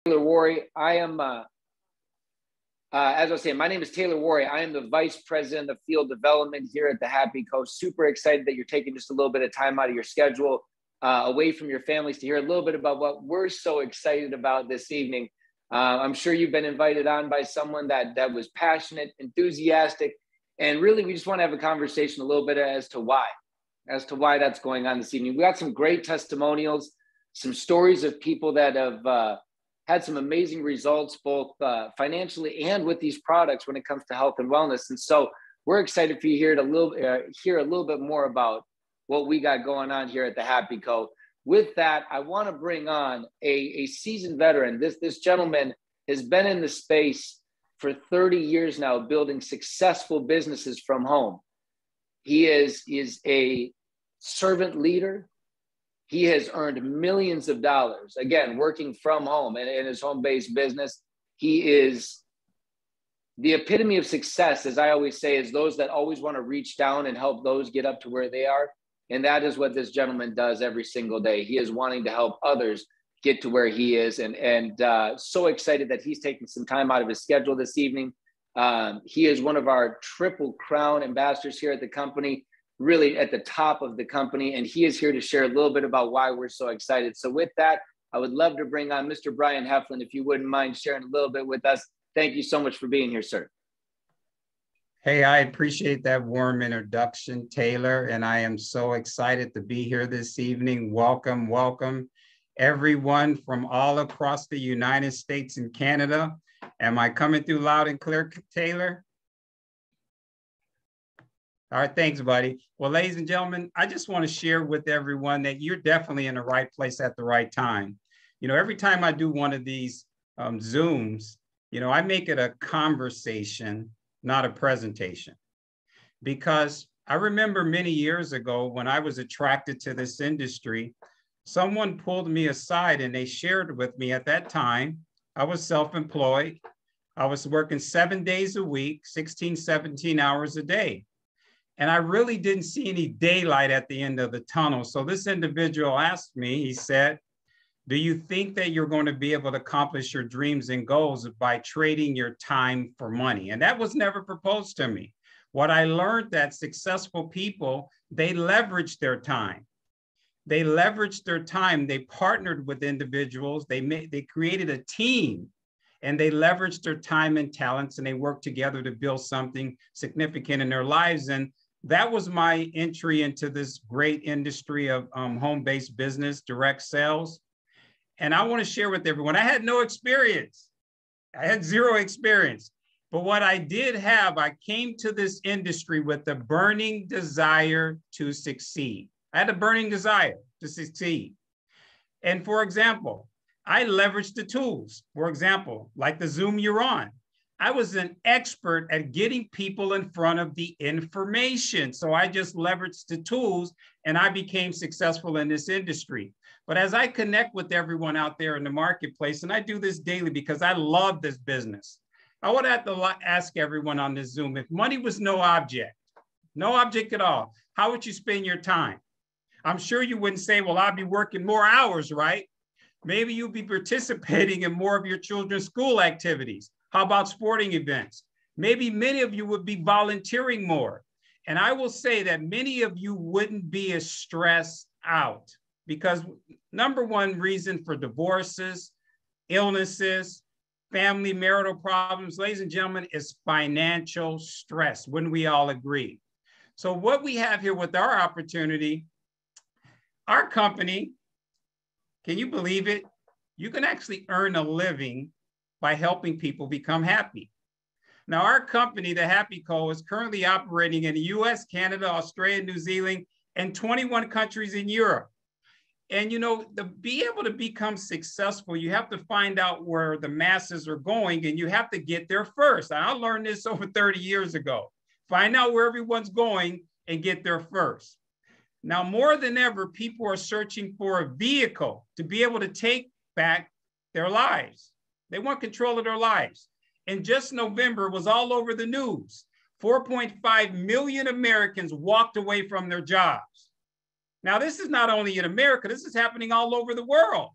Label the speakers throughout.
Speaker 1: Taylor Worry. I am, as I was saying, my name is Taylor Worry. I am the Vice President of Field Development here at the Happy Coast. Super excited that you're taking just a little bit of time out of your schedule, away from your families, to hear a little bit about what we're so excited about this evening. I'm sure you've been invited on by someone that was passionate, enthusiastic, and really we just want to have a conversation a little bit as to why that's going on this evening. We got some great testimonials, some stories of people that have had some amazing results, both financially and with these products when it comes to health and wellness. And so we're excited for you here to hear a little bit more about what we got going on here at the Happy Co. With that, I want to bring on a seasoned veteran. This gentleman has been in the space for 30 years now, building successful businesses from home. He is a servant leader. He has earned millions of dollars, again, working from home and in his home-based business. He is the epitome of success, as I always say, is those that always want to reach down and help those get up to where they are. And that is what this gentleman does every single day. He is wanting to help others get to where he is. And so excited that he's taking some time out of his schedule this evening. He is one of our Triple Crown ambassadors here at the company, really at the top of the company. And he is here to share a little bit about why we're so excited. So with that, I would love to bring on Mr. Brian Hefflin, if you wouldn't mind sharing a little bit with us. Thank you so much for being here, sir.
Speaker 2: Hey, I appreciate that warm introduction, Taylor, and I am so excited to be here this evening. Welcome, welcome, everyone from all across the United States and Canada. Am I coming through loud and clear, Taylor? All right, thanks, buddy. Well, ladies and gentlemen, I just want to share with everyone that you're definitely in the right place at the right time. You know, every time I do one of these Zooms, you know, I make it a conversation, not a presentation, because I remember many years ago when I was attracted to this industry, someone pulled me aside and they shared with me at that time. I was self-employed. I was working 7 days a week, 16, 17 hours a day. And I really didn't see any daylight at the end of the tunnel. So this individual asked me, he said, do you think that you're going to be able to accomplish your dreams and goals by trading your time for money? And that was never proposed to me. What I learned that successful people, they leveraged their time. They leveraged their time. They partnered with individuals. They created a team, and they leveraged their time and talents, and they worked together to build something significant in their lives. And that was my entry into this great industry of home-based business, direct sales. And I want to share with everyone, I had no experience. I had zero experience. But what I did have, I came to this industry with a burning desire to succeed. I had a burning desire to succeed. And for example, I leveraged the tools. For example, like the Zoom you're on. I was an expert at getting people in front of the information. So I just leveraged the tools and I became successful in this industry. But as I connect with everyone out there in the marketplace, and I do this daily because I love this business, I would have to ask everyone on this Zoom, if money was no object at all, how would you spend your time? I'm sure you wouldn't say, well, I'll be working more hours, right? Maybe you'll be participating in more of your children's school activities. How about sporting events? Maybe many of you would be volunteering more. And I will say that many of you wouldn't be as stressed out because number one reason for divorces, illnesses, family marital problems, ladies and gentlemen, is financial stress. Wouldn't we all agree? So what we have here with our opportunity, our company, can you believe it? You can actually earn a living by helping people become happy. Now, our company, the Happy Co, is currently operating in the US, Canada, Australia, New Zealand, and 21 countries in Europe. And, you know, to be able to become successful, you have to find out where the masses are going and you have to get there first. And I learned this over 30 years ago. Find out where everyone's going and get there first. Now, more than ever, people are searching for a vehicle to be able to take back their lives. They want control of their lives. And just November was all over the news. 4.5 million Americans walked away from their jobs. Now, this is not only in America, this is happening all over the world.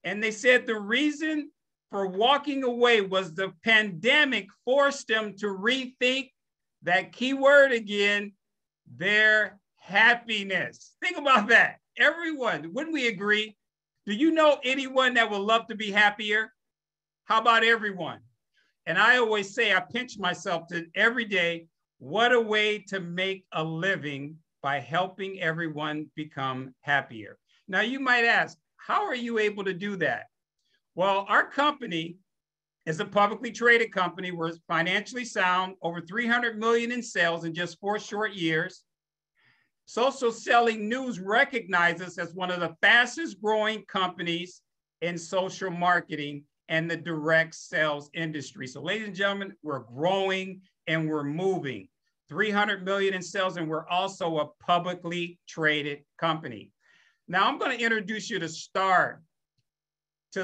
Speaker 2: And they said the reason for walking away was the pandemic forced them to rethink that key word again, their happiness. Think about that. Everyone, wouldn't we agree? Do you know anyone that would love to be happier? How about everyone? And I always say, I pinch myself to every day, what a way to make a living by helping everyone become happier. Now you might ask, how are you able to do that? Well, our company is a publicly traded company. We're financially sound, over 300 million in sales in just 4 short years. Social Selling News recognizes us as one of the fastest growing companies in social marketing and the direct sales industry. So ladies and gentlemen, we're growing and we're moving. 300 million in sales, and we're also a publicly traded company. Now I'm going to introduce you to the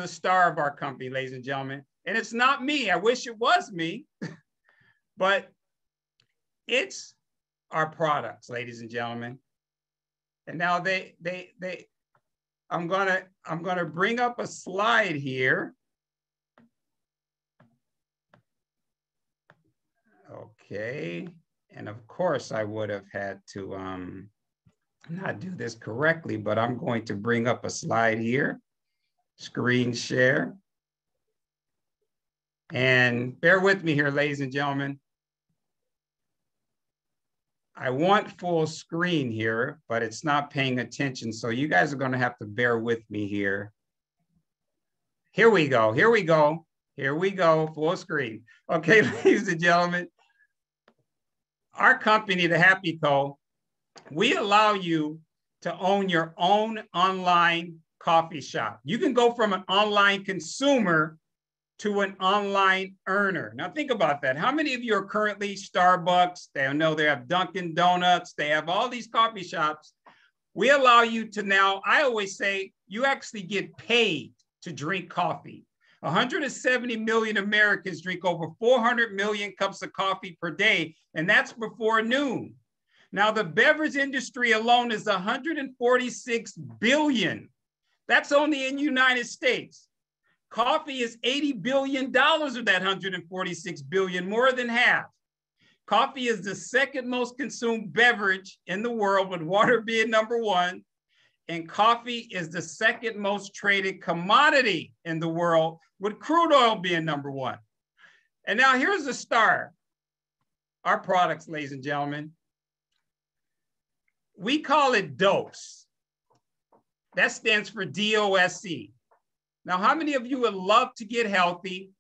Speaker 2: star of our company, ladies and gentlemen. And it's not me. I wish it was me, but it's our products, ladies and gentlemen. And now I'm gonna bring up a slide here. Okay, and of course I would have had to not do this correctly, but I'm going to bring up a slide here, screen share. And bear with me here, ladies and gentlemen. I want full screen here, but it's not paying attention. So you guys are going to have to bear with me here. Here we go. Here we go. Here we go. Full screen. Okay, ladies and gentlemen, our company, The Happy Co., we allow you to own your own online coffee shop. You can go from an online consumer to an online earner. Now think about that. How many of you are currently Starbucks? They know they have Dunkin' Donuts. They have all these coffee shops. We allow you to now, I always say, you actually get paid to drink coffee. 170 million Americans drink over 400 million cups of coffee per day, and that's before noon. Now the beverage industry alone is 146 billion. That's only in the United States. Coffee is $80 billion of that 146 billion, more than half. Coffee is the second most consumed beverage in the world, with water being number 1. And coffee is the second most traded commodity in the world, with crude oil being number 1. And now here's the star. Our products, ladies and gentlemen. We call it DOSE. That stands for DOSE. Now, how many of you would love to get healthy,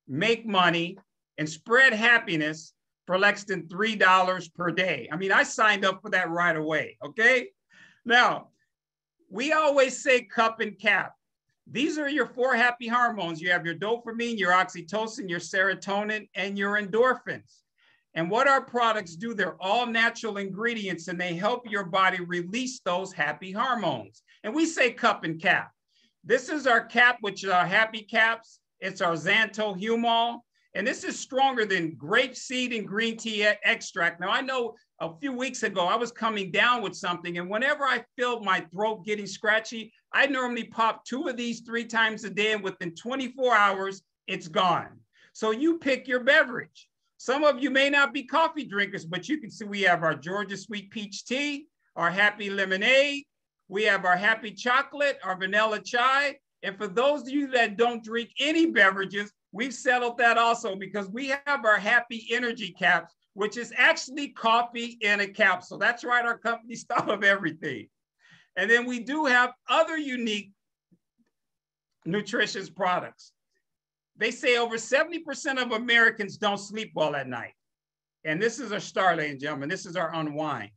Speaker 2: make money, and spread happiness for less than $3 per day? I mean, I signed up for that right away, okay? Now, we always say cup and cap. These are your 4 happy hormones. You have your dopamine, your oxytocin, your serotonin, and your endorphins. And what our products do, they're all natural ingredients, and they help your body release those happy hormones. And we say cup and cap. This is our cap, which is our happy caps. It's our xanthohumol. And this is stronger than grapeseed and green tea extract. Now, I know a few weeks ago, I was coming down with something, and whenever I feel my throat getting scratchy, I normally pop 2 of these 3 times a day, and within 24 hours, it's gone. So you pick your beverage. Some of you may not be coffee drinkers, but you can see we have our Georgia Sweet Peach Tea, our Happy Lemonade, we have our Happy Chocolate, our Vanilla Chai. And for those of you that don't drink any beverages, we've settled that also, because we have our Happy Energy Caps, which is actually coffee in a capsule. That's right, our company's thought of everything. And then we do have other unique nutritious products. They say over 70% of Americans don't sleep well at night. And this is our star, ladies and gentlemen. This is our Unwind.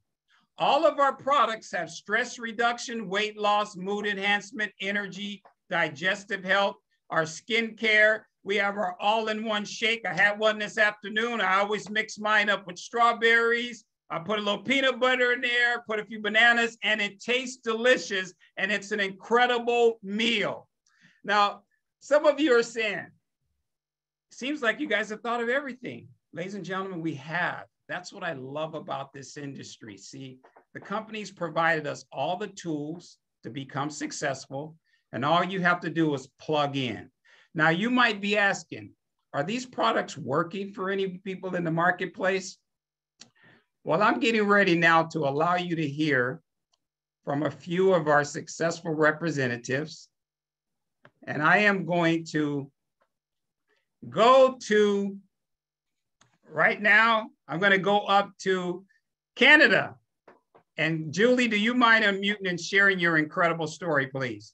Speaker 2: All of our products have stress reduction, weight loss, mood enhancement, energy, digestive health, our skincare. We have our all-in-one shake. I had one this afternoon. I always mix mine up with strawberries. I put a little peanut butter in there, put a few bananas, and it tastes delicious, and it's an incredible meal. Now, some of you are saying, seems like you guys have thought of everything. Ladies and gentlemen, we have. That's what I love about this industry. See, the company's provided us all the tools to become successful. and all you have to do is plug in. Now, you might be asking, are these products working for any people in the marketplace? Well, I'm getting ready now to allow you to hear from a few of our successful representatives. And I am going to go to, right now, I'm going to go up to Canada. And Julie, do you mind unmuting and sharing your incredible story, please?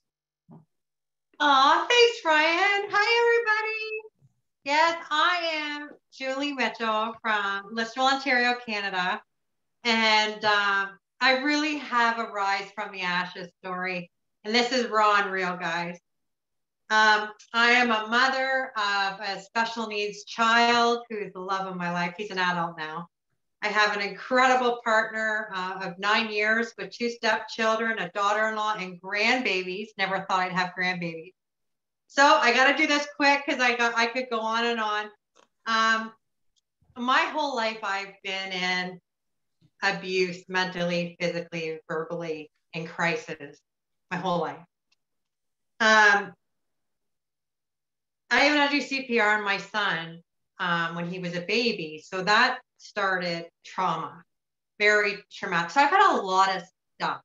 Speaker 3: Oh, thanks, Ryan. Hi, everybody. Yes, I am Julie Mitchell from Listowel, Ontario, Canada. And I really have a rise from the ashes story. And this is raw and real, guys. I am a mother of a special needs child who's the love of my life. He's an adult now. I have an incredible partner of 9 years with 2 stepchildren, a daughter-in-law, and grandbabies. Never thought I'd have grandbabies. So I got to do this quick because I could go on and on. My whole life I've been in abuse, mentally, physically, verbally, in crisis. My whole life. I even had to do CPR on my son when he was a baby. So that started trauma, very traumatic. So I've had a lot of stuff.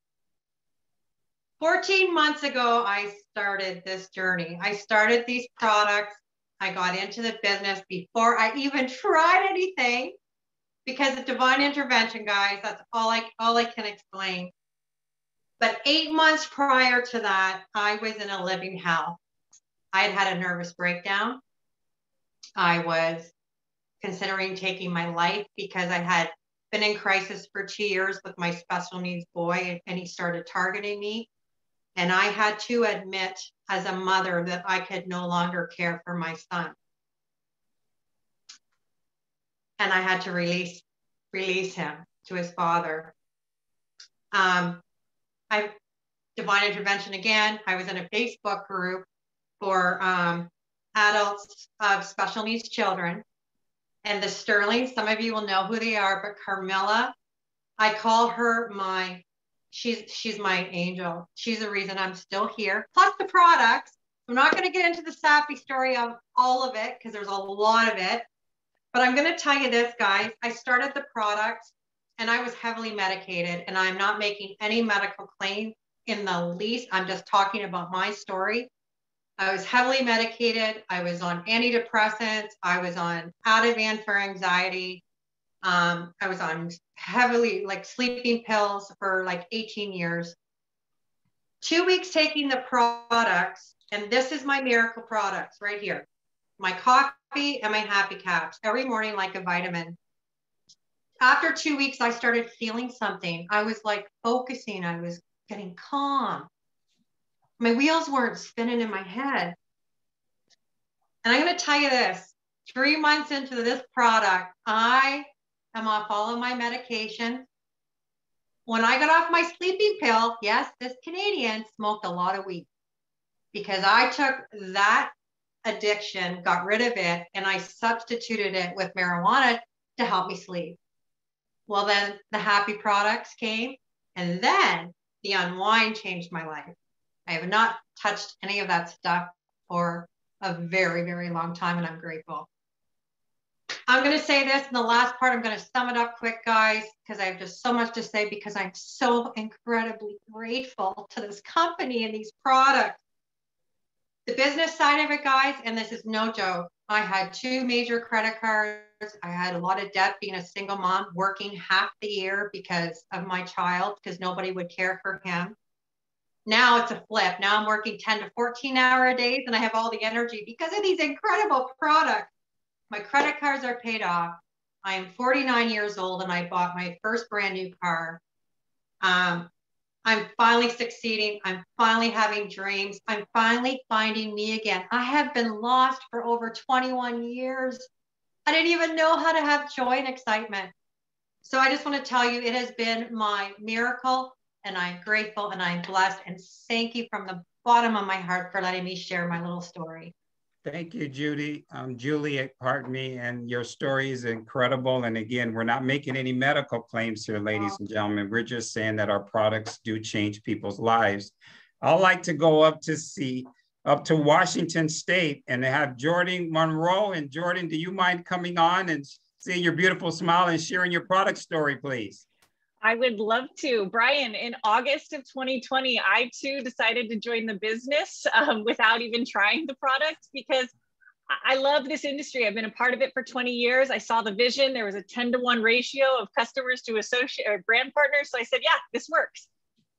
Speaker 3: 14 months ago, I started this journey. I started these products. I got into the business before I even tried anything because of divine intervention, guys. That's all I can explain. But 8 months prior to that, I was in a living hell. I had had a nervous breakdown. I was considering taking my life because I had been in crisis for 2 years with my special needs boy, and he started targeting me. And I had to admit as a mother that I could no longer care for my son. And I had to release him to his father. Divine intervention again. I was in a Facebook group for adults of special needs children. And the Sterling, some of you will know who they are, but Carmilla, I call her she's my angel. She's the reason I'm still here. Plus the products. I'm not going to get into the sappy story of all of it because there's a lot of it. But I'm going to tell you this, guys. I started the products and I was heavily medicated, and I'm not making any medical claim in the least. I'm just talking about my story. I was heavily medicated. I was on antidepressants. I was on Ativan for anxiety. I was on heavily sleeping pills for 18 years. 2 weeks taking the products, and this is my miracle products right here. My coffee and my happy caps every morning like a vitamin. After 2 weeks, I started feeling something. I was focusing. I was getting calm. My wheels weren't spinning in my head. And I'm going to tell you this, 3 months into this product, I am off all of my medication. When I got off my sleeping pill, yes, this Canadian smoked a lot of weed because I took that addiction, got rid of it, and I substituted it with marijuana to help me sleep. Well, then the happy products came, and then the unwind changed my life. I have not touched any of that stuff for a very, very long time, and I'm grateful. I'm going to say this in the last part. I'm going to sum it up quick, guys, because I have just so much to say because I'm so incredibly grateful to this company and these products. The business side of it, guys, and this is no joke. I had 2 major credit cards. I had a lot of debt being a single mom, working half the year because of my child, because nobody would care for him. Now it's a flip. Now I'm working 10 to 14-hour days, and I have all the energy because of these incredible products. My credit cards are paid off. I am 49 years old, and I bought my first brand new car. I'm finally succeeding. I'm finally having dreams. I'm finally finding me again. I have been lost for over 21 years. I didn't even know how to have joy and excitement. So I just want to tell you, it has been my miracle, and I'm grateful, and I'm blessed, and thank you from the bottom of my heart for letting me share my little story.
Speaker 2: Thank you, Judy. Julie, pardon me, and your story is incredible. And again, we're not making any medical claims here, ladies and gentlemen. We're just saying that our products do change people's lives. I like to go up to Washington State and have Jordan Monroe. And Jordan, do you mind coming on and seeing your beautiful smile and sharing your product story, please?
Speaker 4: I would love to. Brian, in August of 2020, I too decided to join the business without even trying the product, because I love this industry. I've been a part of it for 20 years. I saw the vision. There was a 10-to-1 ratio of customers to associate or brand partners. So I said, yeah, this works.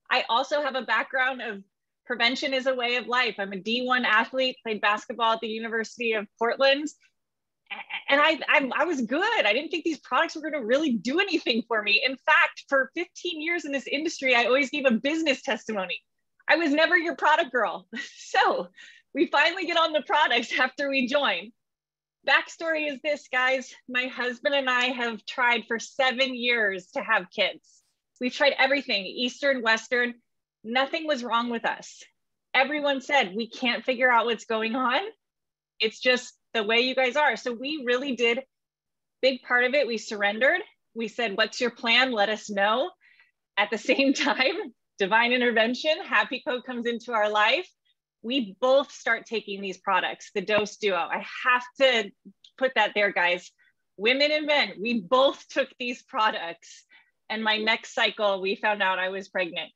Speaker 4: I also have a background of prevention is a way of life. I'm a D1 athlete, played basketball at the University of Portland. And I was good. I didn't think these products were going to really do anything for me. In fact, for 15 years in this industry, I always gave a business testimony. I was never your product girl. So we finally get on the products after we join. Backstory is this, guys. My husband and I have tried for 7 years to have kids. We've tried everything, Eastern, Western. Nothing was wrong with us. Everyone said, we can't figure out what's going on. It's just the way you guys are. So we really did, big part of it, we surrendered. We said, what's your plan? Let us know. At the same time, divine intervention, Happy Code comes into our life. We both start taking these products, the Dose Duo. I have to put that there, guys. Women and men, we both took these products. And my next cycle, we found out I was pregnant.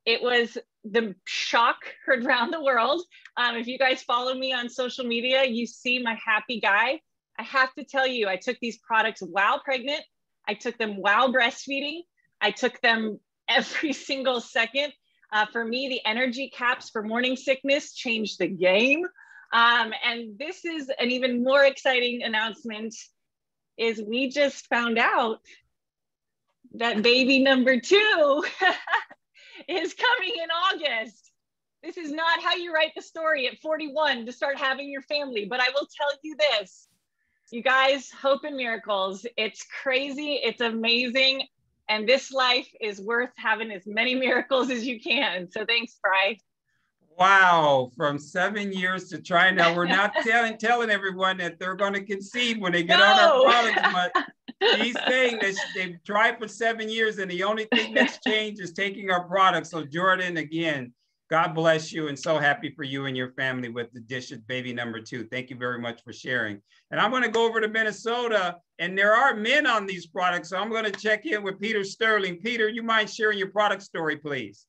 Speaker 4: It was the shock heard around the world. If you guys follow me on social media, you see my happy guy. I have to tell you, I took these products while pregnant. I took them while breastfeeding. I took them every single second. For me, the energy caps for morning sickness changed the game. And this is an even more exciting announcement, is we just found out that baby number 2 is coming in August. This is not how you write the story at 41 to start having your family, but I will tell you this, you guys, hope and miracles. It's crazy, it's amazing, and this life is worth having as many miracles as you can. So thanks, Bri.
Speaker 2: Wow, from 7 years to try. Now, we're not telling everyone that they're going to conceive when they get on our products, but she's saying that they've tried for 7 years and the only thing that's changed is taking our products. So Jordan, again, God bless you, and so happy for you and your family with the dish of baby number 2. Thank you very much for sharing. And I'm going to go over to Minnesota, and there are men on these products. So I'm going to check in with Peter Sterling. Peter, you mind sharing your product story, please?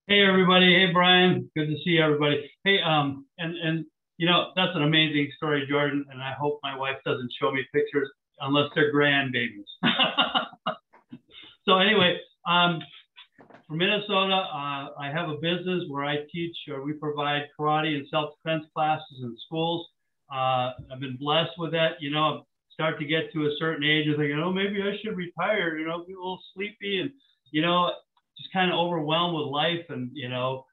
Speaker 5: Hey, everybody. Hey, Brian. Good to see everybody. Hey, and you know, that's an amazing story, Jordan, and I hope my wife doesn't show me pictures unless they're grandbabies. So anyway, from Minnesota, I have a business where I teach, or we provide karate and self-defense classes in schools. I've been blessed with that. You know, start to get to a certain age, you're thinking, oh, maybe I should retire, you know, be a little sleepy and, you know, just kind of overwhelmed with life, and, you know,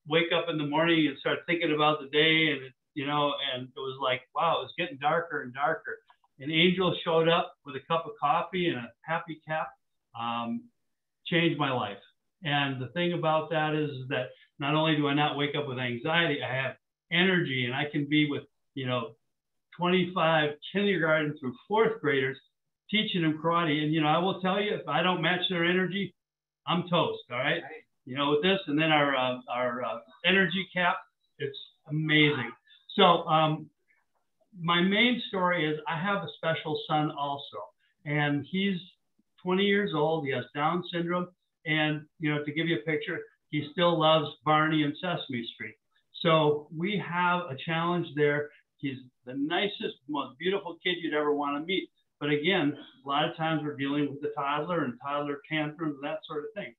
Speaker 5: wake up in the morning and start thinking about the day, and, you know, and it was like, wow, it was getting darker and darker. An angel showed up with a cup of coffee and a happy cap, changed my life. And the thing about that is that not only do I not wake up with anxiety, I have energy, and I can be with, you know, 25 kindergarten through 4th graders, teaching them karate. And, you know, I will tell you, if I don't match their energy, I'm toast. All right. You know, with this, and then our energy cap, it's amazing. So my main story is I have a special son also, and he's 20 years old. He has Down syndrome. And, you know, to give you a picture, he still loves Barney and Sesame Street. So we have a challenge there. He's the nicest, most beautiful kid you'd ever want to meet. But again, a lot of times we're dealing with the toddler and toddler tantrums and that sort of thing.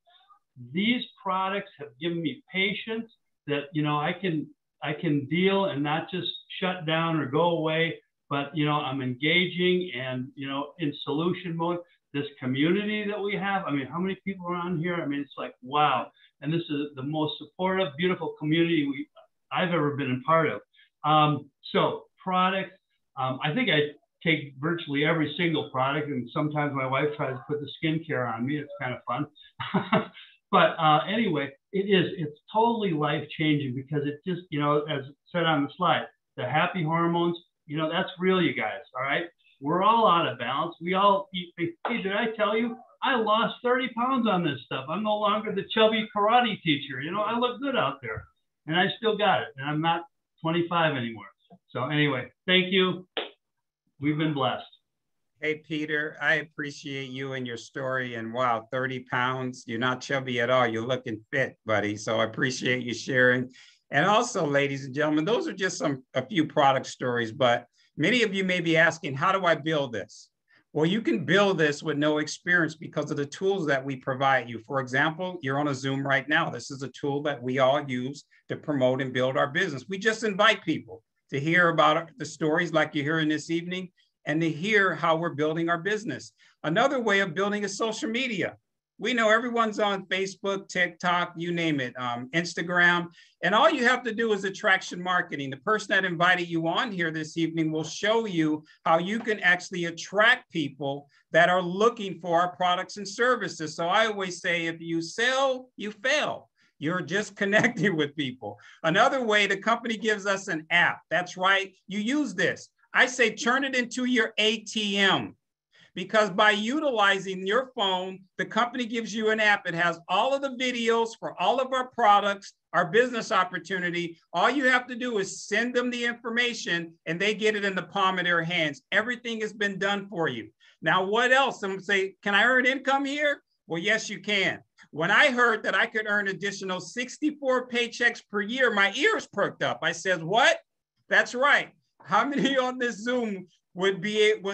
Speaker 5: These products have given me patience that, you know, I can deal and not just shut down or go away, but, you know, I'm engaging and, you know, in solution mode. This community that we have, I mean, how many people are on here? I mean, it's like, wow. And this is the most supportive, beautiful community I've ever been a part of. So products, I think I take virtually every single product, and sometimes my wife tries to put the skincare on me. It's kind of fun. But anyway, it's totally life-changing, because it just, you know, as said on the slide, the happy hormones, you know, that's real, you guys, all right? We're all out of balance. We all eat. Hey, did I tell you I lost 30 pounds on this stuff. I'm no longer the chubby karate teacher. You know, I look good out there, and I still got it. And I'm not 25 anymore. So anyway, thank you. We've been blessed.
Speaker 2: Hey, Peter, I appreciate you and your story. And wow, 30 pounds, you're not chubby at all. You're looking fit, buddy. So I appreciate you sharing. And also, ladies and gentlemen, those are just a few product stories, but many of you may be asking, how do I build this? Well, you can build this with no experience because of the tools that we provide you. For example, you're on a Zoom right now. This is a tool that we all use to promote and build our business. We just invite people to hear about the stories like you're hearing this evening and to hear how we're building our business. Another way of building is social media. We know everyone's on Facebook, TikTok, you name it, Instagram. And all you have to do is attraction marketing. The person that invited you on here this evening will show you how you can actually attract people that are looking for our products and services. So I always say, if you sell, you fail. You're just connecting with people. Another way, the company gives us an app. That's right. You use this. I say turn it into your ATM. Because by utilizing your phone, the company gives you an app. It has all of the videos for all of our products, our business opportunity. All you have to do is send them the information and they get it in the palm of their hands. Everything has been done for you. Now, what else? Someone say, can I earn income here? Well, yes, you can. When I heard that I could earn additional 64 paychecks per year, my ears perked up. I said, what? That's right. How many on this Zoom would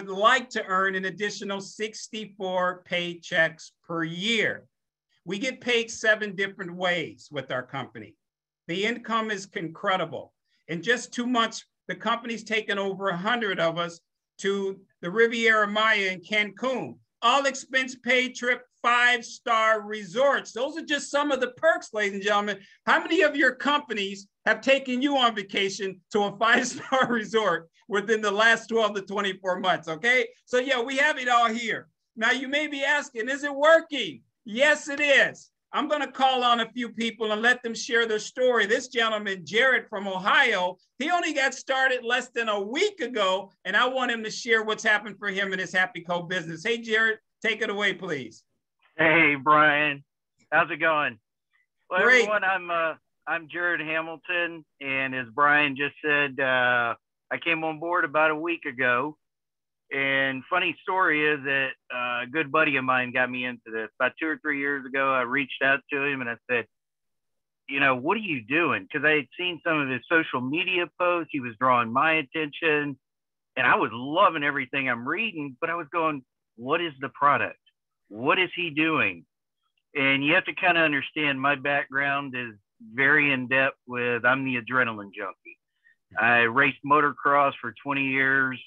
Speaker 2: like to earn an additional 64 paychecks per year? We get paid 7 different ways with our company. The income is incredible. In just 2 months, the company's taken over 100 of us to the Riviera Maya in Cancun. All expense paid trip, 5-star resorts. Those are just some of the perks, ladies and gentlemen. How many of your companies have taken you on vacation to a 5-star resort within the last 12 to 24 months, okay? So yeah, we have it all here. Now you may be asking, is it working? Yes, it is. I'm gonna call on a few people and let them share their story. This gentleman, Jared from Ohio, he only got started less than a week ago, and I want him to share what's happened for him in his Happy Co business. Hey, Jared, take it away, please.
Speaker 6: Hey, Brian, how's it going? Well,
Speaker 2: Great.
Speaker 6: Everyone, I'm Jared Hamilton, and as Brian just said, I came on board about a week ago. And funny story is that a good buddy of mine got me into this. About 2 or 3 years ago, I reached out to him and I said, you know, what are you doing? Because I had seen some of his social media posts. He was drawing my attention, and I was loving everything I'm reading, but I was going, what is the product? What is he doing? And you have to kind of understand my background is very in depth with, I'm the adrenaline junkie. I raced motocross for 20 years,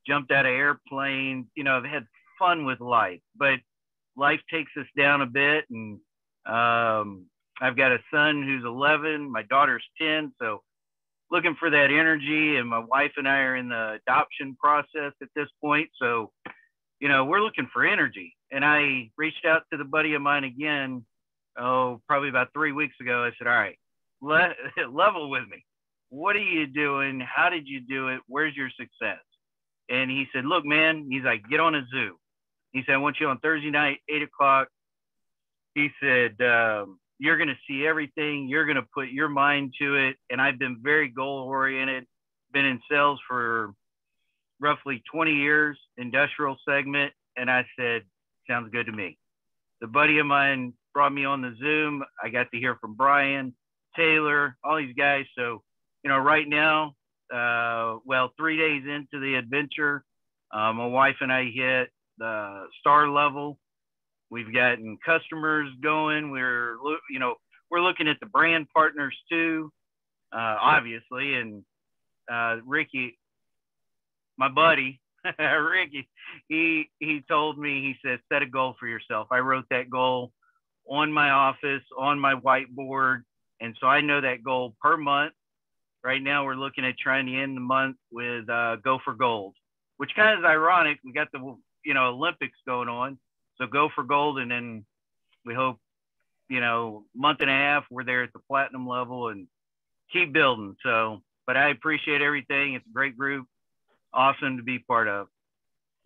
Speaker 6: jumped out of airplanes, you know, I've had fun with life, but life takes us down a bit. And I've got a son who's 11, my daughter's 10. So looking for that energy, and my wife and I are in the adoption process at this point. So, you know, we're looking for energy. And I reached out to the buddy of mine again, probably about 3 weeks ago. I said, all right, level with me. What are you doing? How did you do it? Where's your success? And he said, look, man, he's like, get on a Zoom. He said, I want you on Thursday night, 8 o'clock. He said, you're going to see everything. You're going to put your mind to it. And I've been very goal oriented, been in sales for roughly 20 years, industrial segment. And I said, sounds good to me. The buddy of mine brought me on the Zoom. I got to hear from Brian, Taylor, all these guys. So, you know, right now, 3 days into the adventure, my wife and I hit the star level. We've gotten customers going. We're looking at the brand partners too, obviously. And Ricky, my buddy, Ricky, he told me, he said, set a goal for yourself. I wrote that goal on my office, on my whiteboard. And so I know that goal per month. Right now, we're looking at trying to end the month with Go for Gold, which kind of is ironic. We got the, Olympics going on. So go for gold. And then we hope, month and a half, we're there at the platinum level and keep building. So, but I appreciate everything. It's a great group. Awesome to be part of.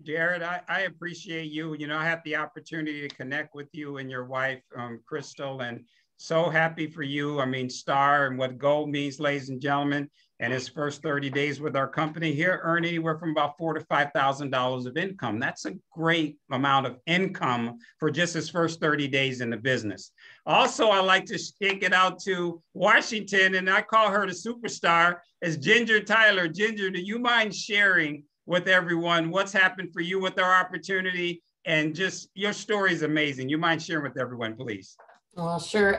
Speaker 2: Jared, I appreciate you. You know, I had the opportunity to connect with you and your wife, Crystal, and so happy for you. I mean, Star and what gold means, ladies and gentlemen, and his first 30 days with our company here earned anywhere from about $4,000 to $5,000 of income. That's a great amount of income for just his first 30 days in the business. Also, I like to take it out to Washington, and I call her the superstar, is Ginger Tyler. Ginger, do you mind sharing with everyone what's happened for you with our opportunity? And just your story is amazing. You mind sharing with everyone, please?
Speaker 7: Well, sure.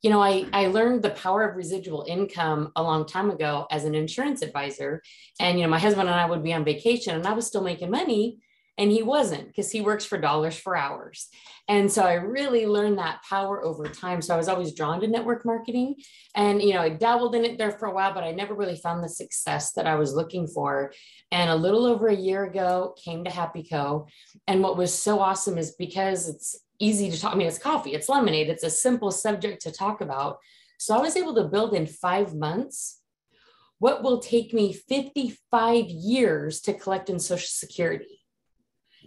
Speaker 7: You know, I learned the power of residual income a long time ago as an insurance advisor. And, you know, my husband and I would be on vacation and I was still making money and he wasn't, because he works for dollars for hours. And so I really learned that power over time. So I was always drawn to network marketing and, you know, I dabbled in it there for a while, but I never really found the success that I was looking for. And a little over a year ago, came to Happy Co. And what was so awesome is because it's easy to talk. I mean, it's coffee, it's lemonade, it's a simple subject to talk about. So I was able to build in 5 months what will take me 55 years to collect in Social Security.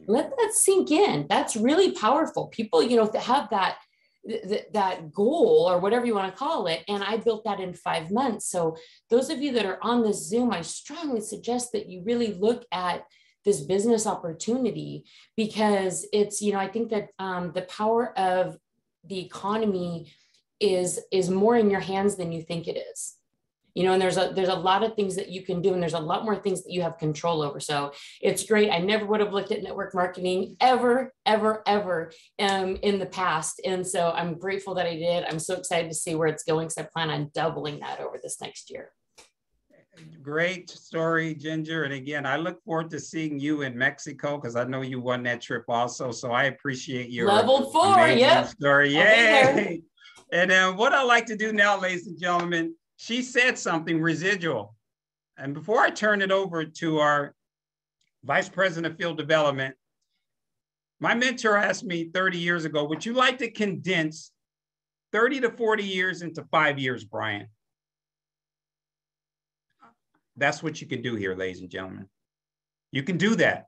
Speaker 7: Let that sink in. That's really powerful. People, you know, have that goal or whatever you want to call it. And I built that in 5 months. So those of you that are on this Zoom, I strongly suggest that you really look at this business opportunity, because it's, you know, I think that the power of the economy is more in your hands than you think it is. You know, and there's a lot of things that you can do, and there's a lot more things that you have control over. So it's great. I never would have looked at network marketing ever in the past. And so I'm grateful that I did. I'm so excited to see where it's going, because I plan on doubling that over this next year.
Speaker 2: Great story, Ginger. And again, I look forward to seeing you in Mexico, because I know you won that trip also. So I appreciate your
Speaker 7: level 4, yep.
Speaker 2: Story. Yay! And what I like to do now, ladies and gentlemen, she said something, residual. And before I turn it over to our Vice President of Field Development, my mentor asked me 30 years ago, would you like to condense 30 to 40 years into 5 years, Brian? That's what you can do here, ladies and gentlemen. You can do that.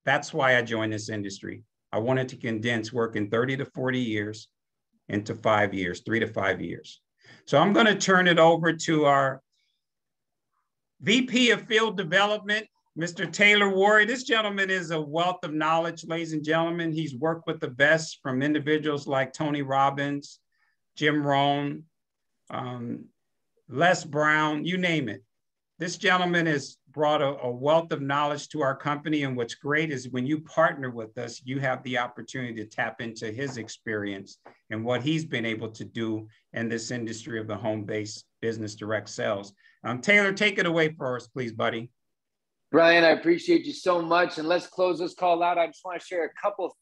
Speaker 2: That's why I joined this industry. I wanted to condense working 30 to 40 years into 5 years, 3 to 5 years. So I'm going to turn it over to our VP of Field Development, Mr. Taylor Worry. This gentleman is a wealth of knowledge, ladies and gentlemen. He's worked with the best, from individuals like Tony Robbins, Jim Rohn, Les Brown, you name it. This gentleman has brought a wealth of knowledge to our company. And what's great is when you partner with us, you have the opportunity to tap into his experience and what he's been able to do in this industry of the home-based business direct sales. Taylor, take it away for us, please, buddy.
Speaker 1: Brian, I appreciate you so much. And let's close this call out. I just want to share a couple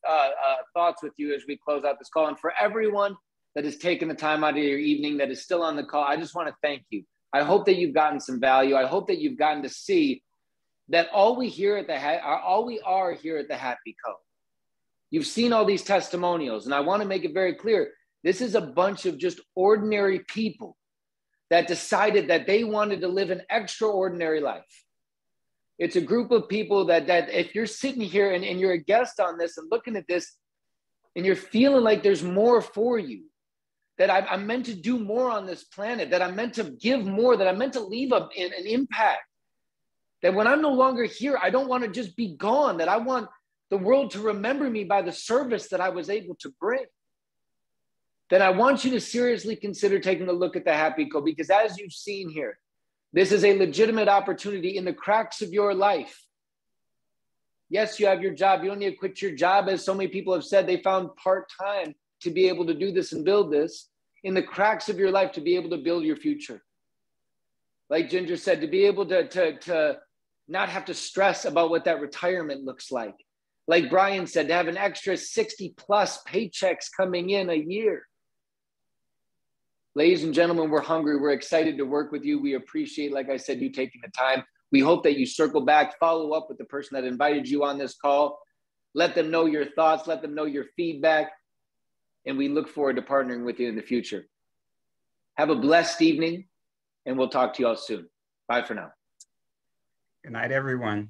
Speaker 1: thoughts with you as we close out this call. And for everyone that has taken the time out of your evening that is still on the call, I just want to thank you. I hope that you've gotten some value. I hope that you've gotten to see that all we are here at the Happy Co. You've seen all these testimonials, and I want to make it very clear. This is a bunch of just ordinary people that decided that they wanted to live an extraordinary life. It's a group of people that if you're sitting here and you're a guest on this and looking at this and you're feeling like there's more for you, that I'm meant to do more on this planet, that I'm meant to give more, that I'm meant to leave an impact, that when I'm no longer here, I don't want to just be gone, that I want the world to remember me by the service that I was able to bring, then I want you to seriously consider taking a look at the Happy Co. Because as you've seen here, this is a legitimate opportunity in the cracks of your life. Yes, you have your job. You don't need to quit your job. As so many people have said, they found part-time to be able to do this and build this in the cracks of your life, to be able to build your future. Like Ginger said, to be able to not have to stress about what that retirement looks like. Like Brian said, to have an extra 60 plus paychecks coming in a year. Ladies and gentlemen, we're hungry. We're excited to work with you. We appreciate, like I said, you taking the time. We hope that you circle back, follow up with the person that invited you on this call. Let them know your thoughts. Let them know your feedback. And we look forward to partnering with you in the future. Have a blessed evening, and we'll talk to you all soon. Bye for now.
Speaker 2: Good night, everyone.